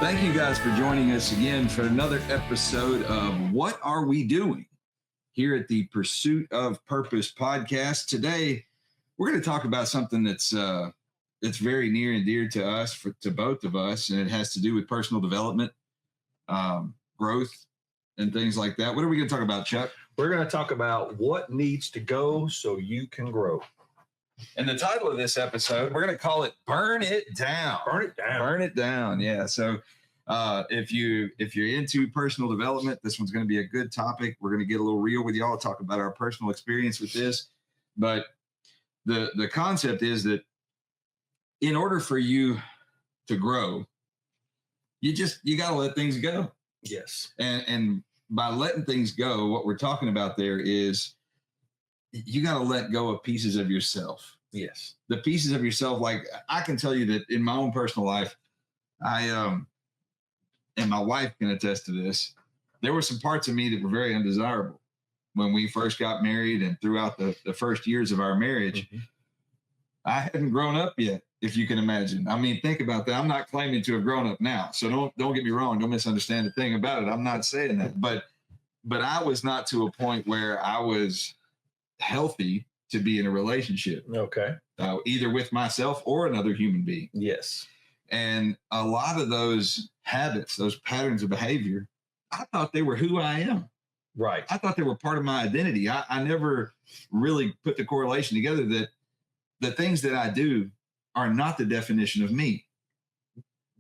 Thank you guys for joining us again for another episode of What Are We Doing? Here at the Pursuit of Purpose podcast. Today, we're going to talk about something that's very near and dear to us, to both of us, and it has to do with personal development, growth, and things like that. What are we going to talk about, Chuck? We're going to talk about what needs to go so you can grow. And the title of this episode, we're going to call it "Burn It Down." Burn it down. Burn it down. Yeah. So, if you're into personal development, this one's going to be a good topic. We're going to get a little real with y'all, talk about our personal experience with this. But the concept is that in order for you to grow, you got to let things go. Yes. And by letting things go, what we're talking about there is you got to let go of pieces of yourself. Yes. The pieces of yourself, like I can tell you that in my own personal life, and my wife can attest to this, there were some parts of me that were very undesirable when we first got married and throughout the first years of our marriage. Mm-hmm. I hadn't grown up yet, if you can imagine. I mean, think about that. I'm not claiming to have grown up now. So don't get me wrong. Don't misunderstand a thing about it. I'm not saying that. But I was not to a point where I was healthy to be in a relationship. Okay. Either with myself or another human being. Yes. And a lot of those habits, those patterns of behavior, I thought they were who I am. Right. I thought they were part of my identity. I never really put the correlation together that the things that I do are not the definition of me.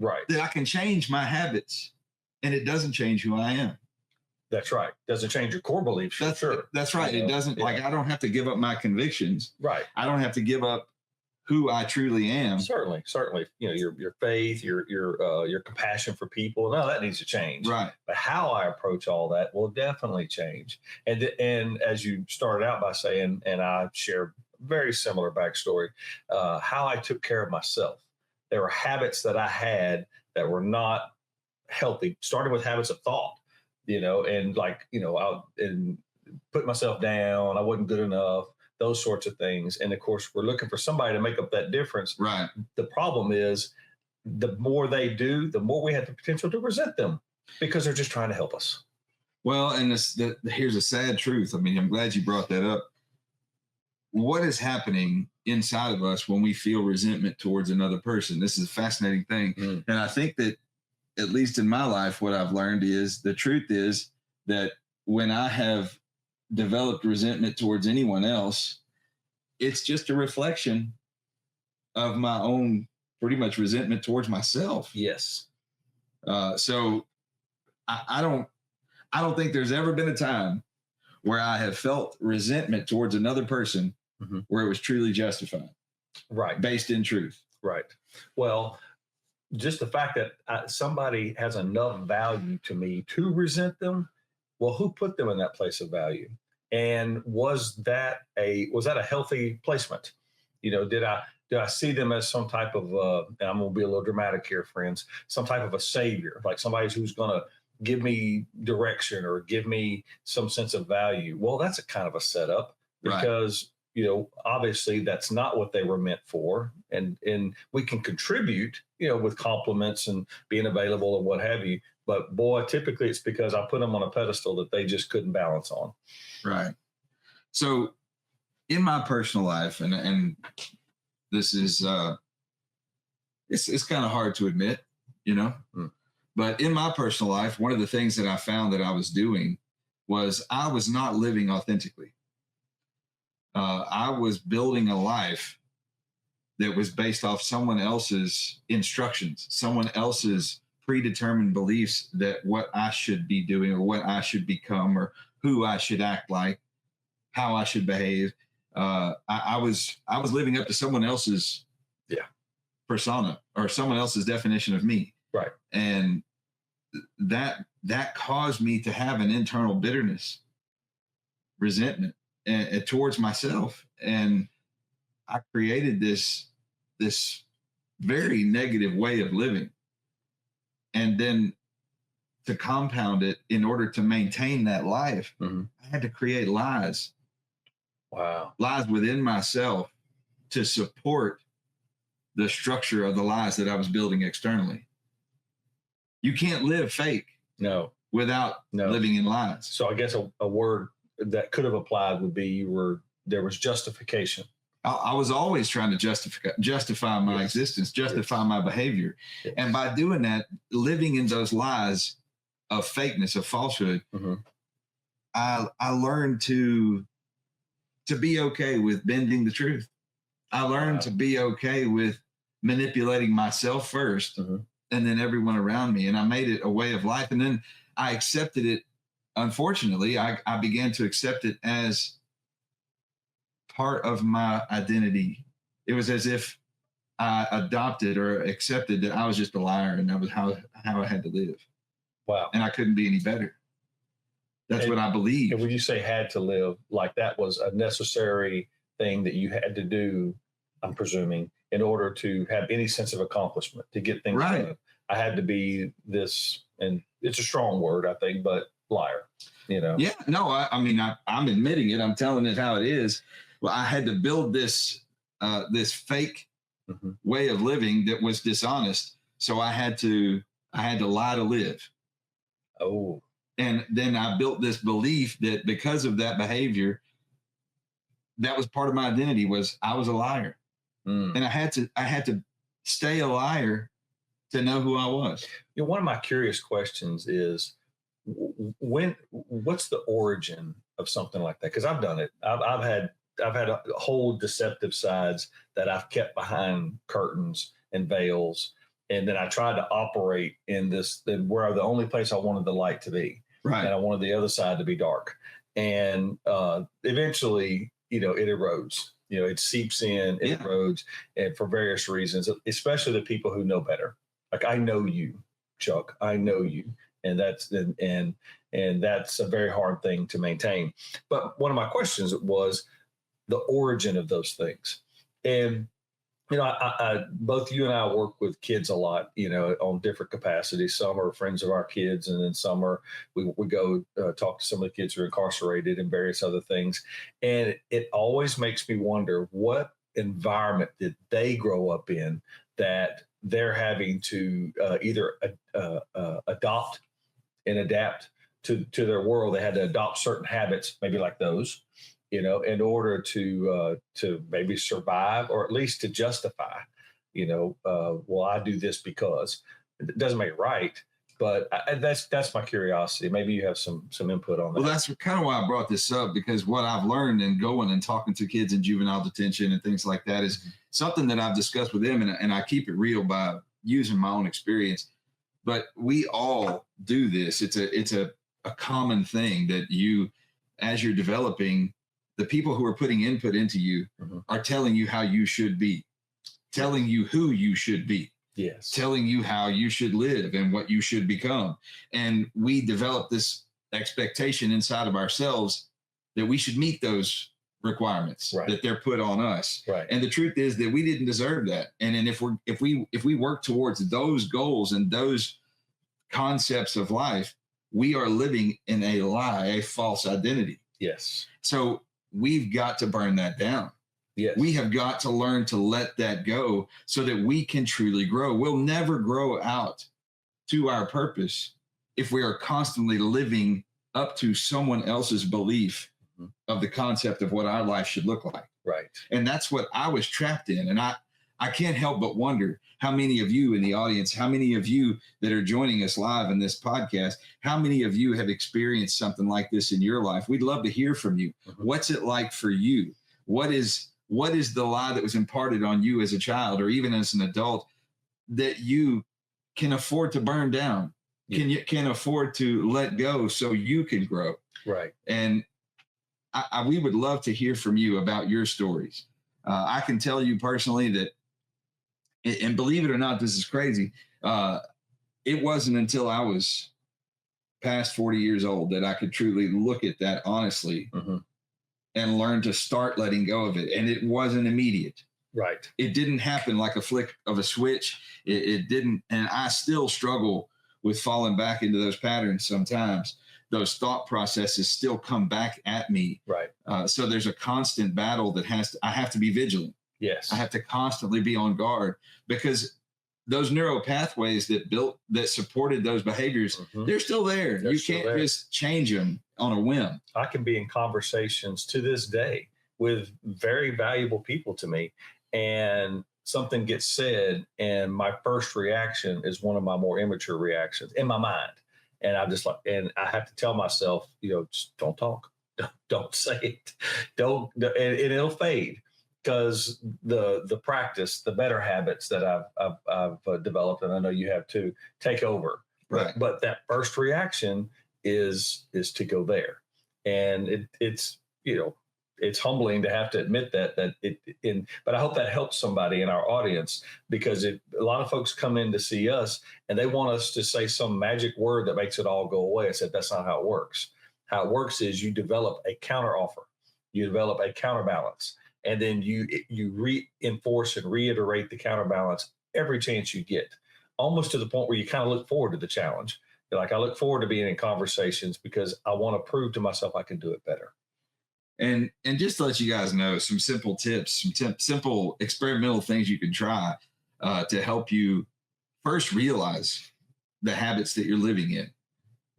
Right. That I can change my habits and it doesn't change who I am. That's right. Doesn't change your core beliefs. That's right. It doesn't, like, I don't have to give up my convictions. Right. I don't have to give up who I truly am. Certainly. You know, your faith, your compassion for people. No, that needs to change. Right. But how I approach all that will definitely change. And as you started out by saying, and I share very similar backstory, how I took care of myself. There were habits that I had that were not healthy, starting with habits of thought, and I'll put myself down. I wasn't good enough. Those sorts of things. And of course, we're looking for somebody to make up that difference. Right. The problem is the more they do, the more we have the potential to resent them because they're just trying to help us. Well, and here's a sad truth. I mean, I'm glad you brought that up. What is happening inside of us when we feel resentment towards another person? This is a fascinating thing. Mm. And I think that, at least in my life, what I've learned is the truth is that when I have developed resentment towards anyone else, it's just a reflection of my own pretty much resentment towards myself. Yes. So I don't think there's ever been a time where I have felt resentment towards another person mm-hmm. where it was truly justified. Right. Based in truth. Right. Well, just the fact that somebody has enough value to me to resent them, well, who put them in that place of value? And was that a healthy placement? Did I see them as some type of, and I'm going to be a little dramatic here, friends, some type of a savior, like somebody who's going to give me direction or give me some sense of value? Well, that's a kind of a setup because, obviously that's not what they were meant for. And we can contribute, with compliments and being available and what have you. But boy, typically it's because I put them on a pedestal that they just couldn't balance on. Right. So in my personal life, and this is, it's kind of hard to admit, but in my personal life, one of the things that I found that I was doing was I was not living authentically. I was building a life that was based off someone else's instructions, someone else's predetermined beliefs that what I should be doing or what I should become or who I should act like, how I should behave. I was living up to someone else's persona or someone else's definition of me. Right. And that caused me to have an internal bitterness, resentment towards myself. And I created this very negative way of living. And then to compound it, in order to maintain that life, mm-hmm. I had to create lies. Wow. Lies within myself to support the structure of the lies that I was building externally. You can't live fake No. without No. living in lies. So I guess a word that could have applied would be there was justification. I was always trying to justify my Yes. existence, justify Yes. my behavior. Yes. And by doing that, living in those lies of fakeness, of falsehood, I learned to be okay with bending the truth. I learned to be okay with manipulating myself first and then everyone around me. And I made it a way of life. And then I accepted it. Unfortunately, I began to accept it as part of my identity. It was as if I adopted or accepted that I was just a liar and that was how I had to live. Wow. And I couldn't be any better. That's what I believe. And when you say had to live, like that was a necessary thing that you had to do, I'm presuming, in order to have any sense of accomplishment, to get things Right. done. I had to be this, and it's a strong word, I think, but liar, Yeah, no, I mean, I'm admitting it. I'm telling it how it is. Well, I had to build this fake way of living that was dishonest. So I had to lie to live. Oh. And then I built this belief that because of that behavior, that was part of my identity, was I was a liar. And I had to stay a liar to know who I was. One of my curious questions is, what's the origin of something like that? Because I've done it. I've had a whole deceptive sides that I've kept behind curtains and veils, and then I tried to operate in this where the only place I wanted the light to be, right, and I wanted the other side to be dark, and eventually, it erodes. It seeps in, it erodes, and for various reasons, especially the people who know better. Like, I know you, Chuck. I know you. And that's a very hard thing to maintain. But one of my questions was the origin of those things. And I both you and I work with kids a lot, on different capacities. Some are friends of our kids, and then some are we go talk to some of the kids who are incarcerated and various other things. And it always makes me wonder, what environment did they grow up in that they're having to either adopt and adapt to their world. They had to adopt certain habits, maybe like those, in order to maybe survive, or at least to justify, well, I do this because it doesn't make it right. But that's my curiosity. Maybe you have some input on that. Well, that's kind of why I brought this up, because what I've learned in going and talking to kids in juvenile detention and things like that is something that I've discussed with them, and I keep it real by using my own experience. But we all do this. It's a common thing that as you're developing, the people who are putting input into you are telling you how you should be, telling you who you should be. Yes. Telling you how you should live and what you should become. And we develop this expectation inside of ourselves that we should meet those requirements that they're put on us. Right. And the truth is that we didn't deserve that. And then if we work towards those goals and those concepts of life, we are living in a lie, a false identity. Yes. So we've got to burn that down. Yes. We have got to learn to let that go so that we can truly grow. We'll never grow out to our purpose if we are constantly living up to someone else's belief of the concept of what our life should look like. Right. And that's what I was trapped in. And I can't help but wonder how many of you in the audience, how many of you that are joining us live in this podcast, how many of you have experienced something like this in your life? We'd love to hear from you. What's it like for you? What is the lie that was imparted on you as a child or even as an adult that you can afford to burn down, can afford to let go so you can grow? Right. And we would love to hear from you about your stories. I can tell you personally that, and believe it or not, this is crazy. It wasn't until I was past 40 years old that I could truly look at that honestly and learn to start letting go of it. And it wasn't immediate. Right. It didn't happen like a flick of a switch. It didn't. And I still struggle with falling back into those patterns sometimes. Those thought processes still come back at me. Right. So there's a constant battle that I have to be vigilant. Yes. I have to constantly be on guard, because those neural pathways that supported those behaviors, they're still there. You can't just change them on a whim. I can be in conversations to this day with very valuable people to me, and something gets said, and my first reaction is one of my more immature reactions in my mind. And I'm just like, and I have to tell myself, just don't talk, don't say it, and it'll fade. Because the practice, the better habits that I've developed, and I know you have too, take over. Right. But that first reaction is to go there, and it's it's humbling to have to admit that but I hope that helps somebody in our audience, because a lot of folks come in to see us and they want us to say some magic word that makes it all go away. I said that's not how it works. How it works is you develop a counter offer, you develop a counterbalance. And then you reinforce and reiterate the counterbalance every chance you get, almost to the point where you kind of look forward to the challenge. You're like, I look forward to being in conversations because I want to prove to myself I can do it better. And just to let you guys know, some simple tips, some simple experimental things you can try to help you first realize the habits that you're living in.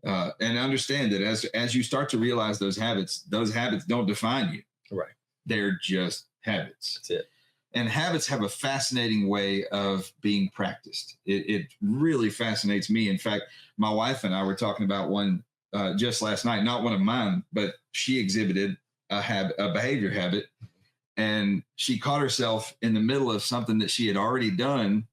And understand that as you start to realize those habits don't define you. Right. They're just habits. That's it. And habits have a fascinating way of being practiced. It really fascinates me. In fact, my wife and I were talking about one just last night, not one of mine, but she exhibited a behavior habit. And she caught herself in the middle of something that she had already done.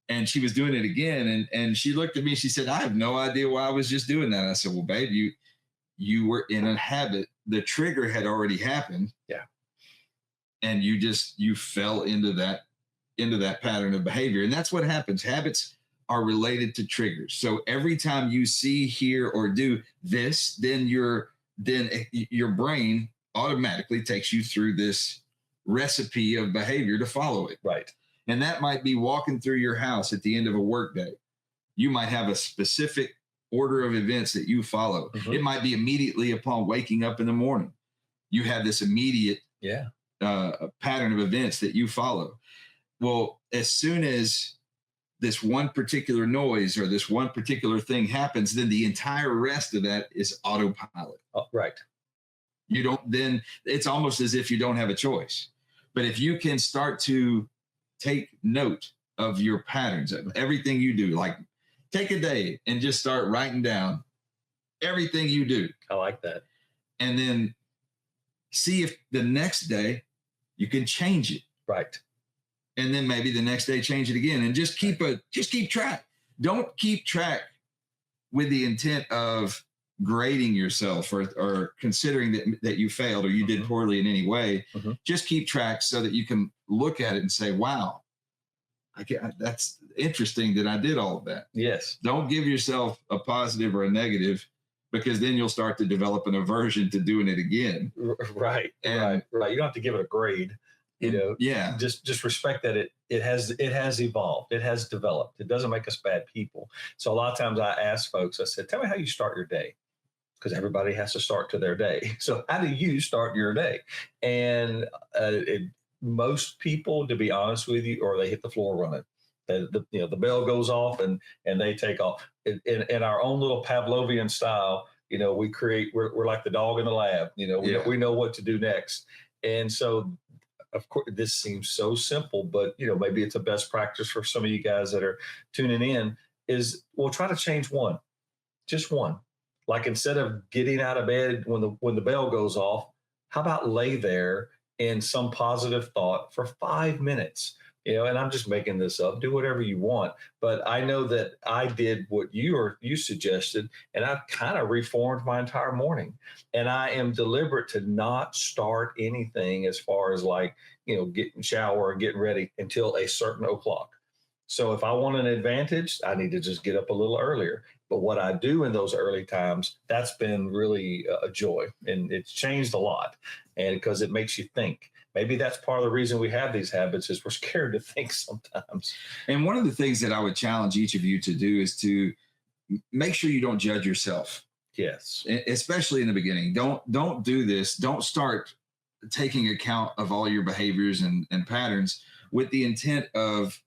And she was doing it again. And she looked at me, she said, I have no idea why I was just doing that. I said, well, babe, you were in a habit. The trigger had already happened. Yeah. And you fell into that pattern of behavior. And that's what happens. Habits are related to triggers. So every time you see, hear, or do this, then your brain automatically takes you through this recipe of behavior to follow it. Right. And that might be walking through your house at the end of a workday. You might have a specific order of events that you follow. It might be immediately upon waking up in the morning. You have this immediate pattern of events that you follow. Well, as soon as this one particular noise or this one particular thing happens, then the entire rest of that is autopilot. Right. Then it's almost as if you don't have a choice. But if you can start to take note of your patterns, of everything you do, like take a day and just start writing down everything you do. I like that. And then see if the next day you can change it. Right. And then maybe the next day change it again, and just keep track. Don't keep track with the intent of grading yourself or considering that you failed or you did poorly in any way. Just keep track so that you can look at it and say, wow, that's interesting that I did all of that. Yes. Don't give yourself a positive or a negative, because then you'll start to develop an aversion to doing it again. Right. Right. You don't have to give it a grade. Yeah. Just respect that it has evolved. It has developed. It doesn't make us bad people. So a lot of times I ask folks, I said, tell me how you start your day. Because everybody has to start to their day. So how do you start your day? And most people, to be honest with you, or they hit the floor running. The bell goes off and they take off. In our own little Pavlovian style, we're like the dog in the lab. We know what to do next. And so, of course, this seems so simple, but maybe it's a best practice for some of you guys that are tuning in. Is we'll try to change one, just one. Like instead of getting out of bed when the bell goes off, how about lay there in some positive thought for 5 minutes? And I'm just making this up. Do whatever you want. But I know that I did what you suggested, and I've kind of reformed my entire morning. And I am deliberate to not start anything as far as getting shower and getting ready until a certain o'clock. So if I want an advantage, I need to just get up a little earlier. But what I do in those early times, that's been really a joy, and it's changed a lot. And because it makes you think. Maybe that's part of the reason we have these habits is we're scared to think sometimes. And one of the things that I would challenge each of you to do is to make sure you don't judge yourself. Yes. Especially in the beginning. Don't do this. Don't start taking account of all your behaviors and patterns with the intent of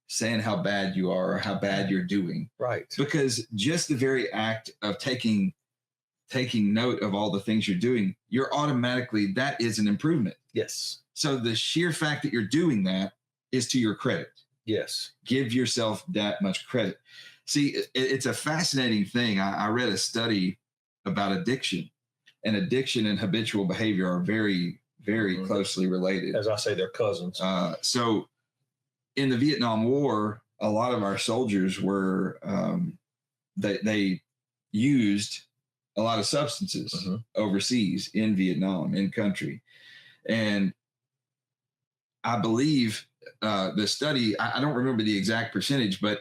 saying how bad you are or how bad you're doing. Right. Because just the very act of taking note of all the things you're doing, you're automatically, that is an improvement. Yes. So the sheer fact that you're doing that is to your credit. Yes. Give yourself that much credit. See, it's a fascinating thing. I read a study about addiction, and addiction and habitual behavior are very, very closely related. As I say, they're cousins. So in the Vietnam War, a lot of our soldiers were, they used a lot of substances overseas in Vietnam, in country. And I believe the study, I don't remember the exact percentage, but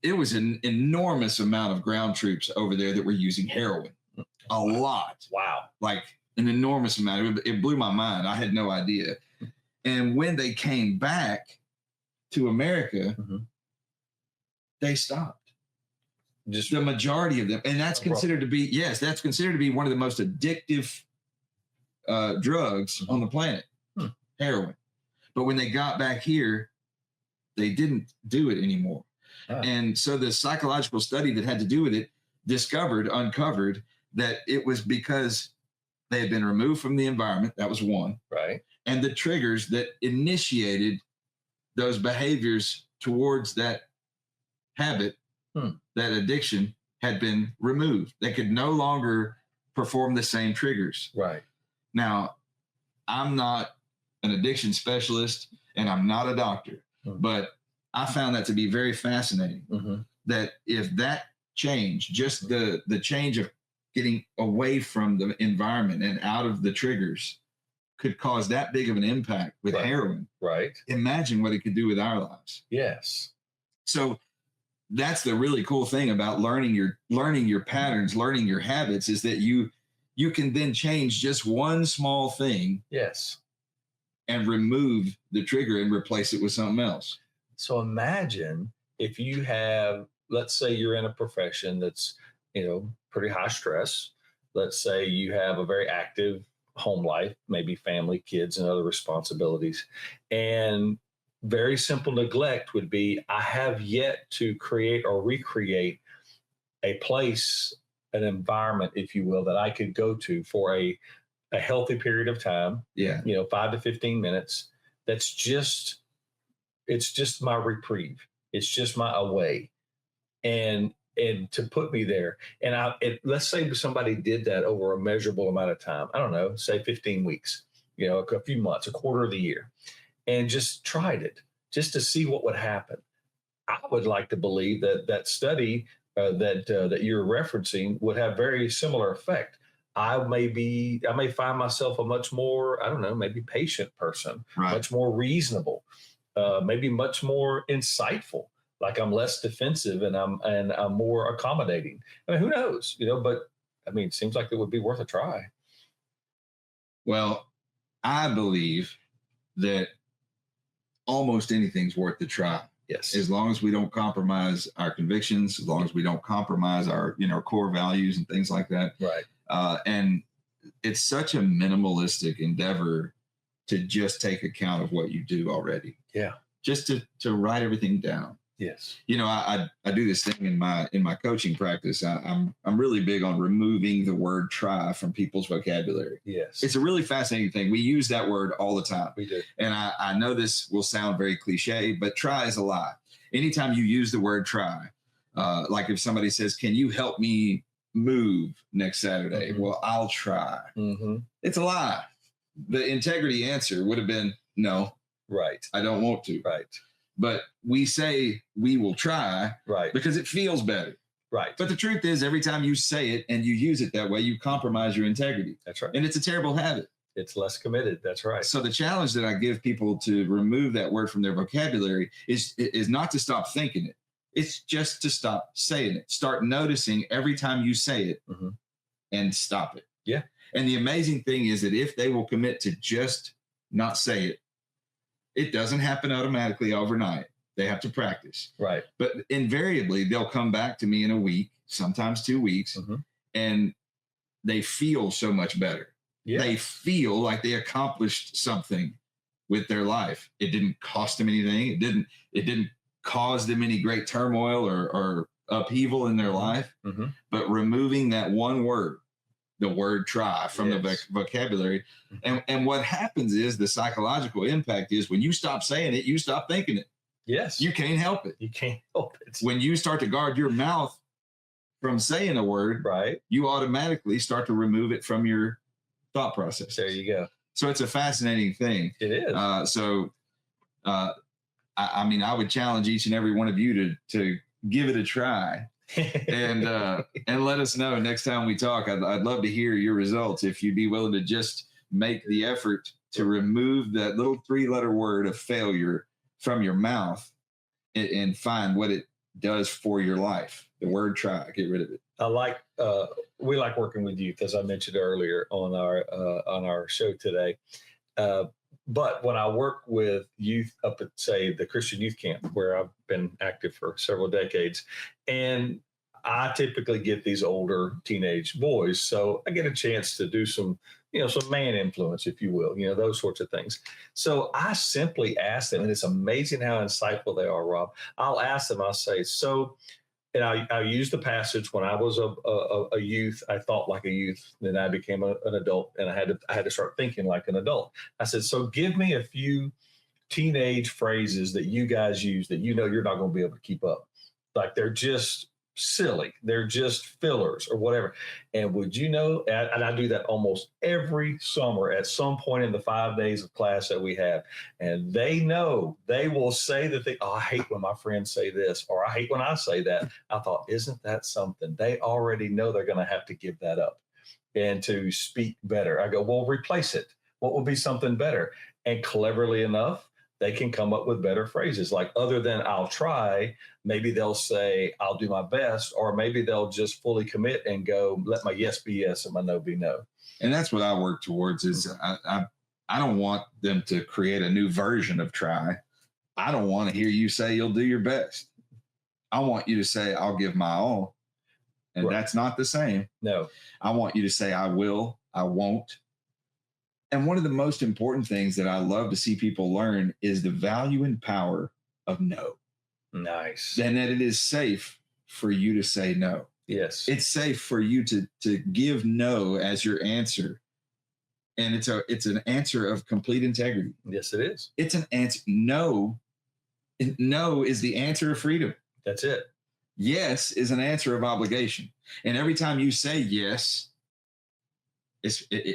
it was an enormous amount of ground troops over there that were using heroin. A lot. Wow. Like an enormous amount. It blew my mind. I had no idea. And when they came back to America, they stopped. Just the majority of them. And that's considered to be, that's considered to be one of the most addictive drugs on the planet, heroin. But when they got back here, they didn't do it anymore. And so the psychological study that had to do with it uncovered that it was because they had been removed from the environment. That was one. Right. And the triggers that initiated those behaviors towards that habit, that addiction, had been removed. They could no longer perform the same triggers. Right. Now, I'm not an addiction specialist and I'm not a doctor, but I found that to be very fascinating. That if that change, just the change of getting away from the environment and out of the triggers, could cause that big of an impact with heroin. Right. Imagine what it could do with our lives. Yes. So that's the really cool thing about learning your patterns, learning your habits, is that you can then change just one small thing. Yes. And remove the trigger and replace it with something else. So imagine if you have, let's say you're in a profession that's, pretty high stress. Let's say you have a very active home life, maybe family, kids, and other responsibilities. And very simple neglect would be, I have yet to create or recreate a place, an environment, if you will, that I could go to for a healthy period of time. 5 to 15 minutes. It's just my reprieve. It's just my away. And to put me there. And let's say somebody did that over a measurable amount of time. I don't know, say 15 weeks, a few months, a quarter of the year, and just tried it just to see what would happen. I would like to believe that study that you're referencing would have very similar effect. I may find myself a much more, I don't know, maybe patient person, much more reasonable, maybe much more insightful. Like I'm less defensive and I'm more accommodating. I mean, who knows, but I mean, it seems like it would be worth a try. Well, I believe that almost anything's worth the try. Yes. As long as we don't compromise our convictions, as long as we don't compromise our, core values and things like that. Right. And it's such a minimalistic endeavor to just take account of what you do already. Yeah. Just to write everything down. Yes. I do this thing in my coaching practice. I'm really big on removing the word try from people's vocabulary. Yes. It's a really fascinating thing. We use that word all the time. We do. And I know this will sound very cliche, but try is a lie. Anytime you use the word try, like if somebody says, can you help me move next Saturday? Well, I'll try. It's a lie. The integrity answer would have been no. Right. I don't want to. Right. But we say we will try, right, because it feels better. Right. But the truth is, every time you say it and you use it that way, you compromise your integrity. That's right. And it's a terrible habit. It's less committed. That's right. So the challenge that I give people to remove that word from their vocabulary is not to stop thinking it. It's just to stop saying it. Start noticing every time you say it and stop it. Yeah. And the amazing thing is that if they will commit to just not say it, it doesn't happen automatically overnight. They have to practice. Right. But invariably, they'll come back to me in a week, sometimes 2 weeks, and they feel so much better. Yeah. They feel like they accomplished something with their life. It didn't cost them anything. It didn't cause them any great turmoil or upheaval in their life, but removing that one word, the word try, from the vocabulary. And what happens is the psychological impact is when you stop saying it, you stop thinking it. Yes. You can't help it. You can't help it. When you start to guard your mouth from saying a word, right, you automatically start to remove it from your thought process. There you go. So it's a fascinating thing. It is. I mean, I would challenge each and every one of you to give it a try and let us know next time we talk. I'd love to hear your results. If you'd be willing to just make the effort to remove that little 3-letter word of failure from your mouth and find what it does for your life. The word try, get rid of it. We like working with youth, as I mentioned earlier on our show today. But when I work with youth up at, say, the Christian Youth Camp, where I've been active for several decades, and I typically get these older teenage boys, so I get a chance to do some man influence, if you will, those sorts of things. So I simply ask them, and it's amazing how insightful they are, Rob. I'll ask them, I'll say, and I use the passage when I was a youth. I thought like a youth. Then I became an adult, and I had to start thinking like an adult. I said, so give me a few teenage phrases that you guys use that you're not going to be able to keep up. Like they're just silly. They're just fillers or whatever. And would you know, and I do that almost every summer at some point in the 5 days of class that we have. And they will say that I hate when my friends say this, or I hate when I say that. I thought, isn't that something? They already know they're going to have to give that up and to speak better. I go, well, replace it. What will be something better? And cleverly enough, they can come up with better phrases. Like other than I'll try, maybe they'll say I'll do my best, or maybe they'll just fully commit and go, let my yes be yes and my no be no. And that's what I work towards is I don't want them to create a new version of try. I don't want to hear you say you'll do your best. I want you to say I'll give my all. And that's not the same. No. I want you to say I will, I won't. And one of the most important things that I love to see people learn is the value and power of no. Nice. And that it is safe for you to say no. Yes. It's safe for you to give no as your answer. And it's an answer of complete integrity. Yes, it is. It's an answer. No is the answer of freedom. That's it. Yes is an answer of obligation. And every time you say yes,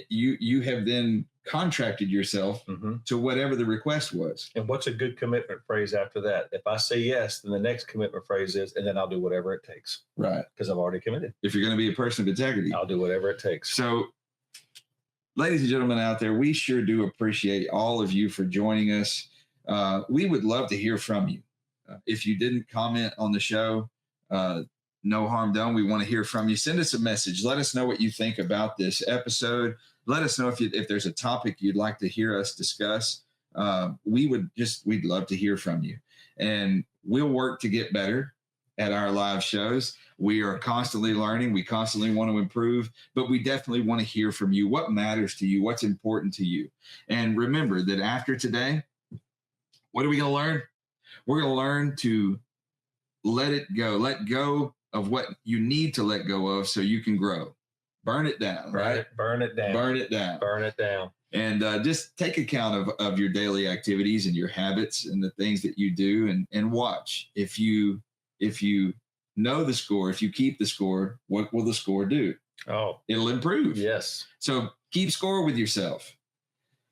you have then contracted yourself to whatever the request was. And what's a good commitment phrase after that? If I say yes, then the next commitment phrase is, and then I'll do whatever it takes. Right. Because I've already committed. If you're going to be a person of integrity, I'll do whatever it takes. So, ladies and gentlemen out there, we sure do appreciate all of you for joining us. We would love to hear from you. If you didn't comment on the show, no harm done. We want to hear from you. Send us a message. Let us know what you think about this episode. Let us know if there's a topic you'd like to hear us discuss. We'd love to hear from you. And we'll work to get better at our live shows. We are constantly learning. We constantly want to improve, but we definitely want to hear from you. What matters to you? What's important to you? And remember that after today, what are we going to learn? We're going to learn to let it go. Let go of what you need to let go of so you can grow. Burn it down, right? Burn it down. Burn it down. Burn it down. And just take account of your daily activities and your habits and the things that you do and watch. If you know the score, if you keep the score, what will the score do? Oh, it'll improve. Yes. So keep score with yourself.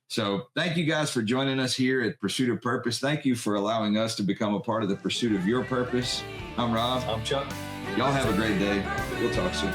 So thank you guys for joining us here at Pursuit of Purpose. Thank you for allowing us to become a part of the pursuit of your purpose. I'm Rob. I'm Chuck. Y'all have a great day. We'll talk soon.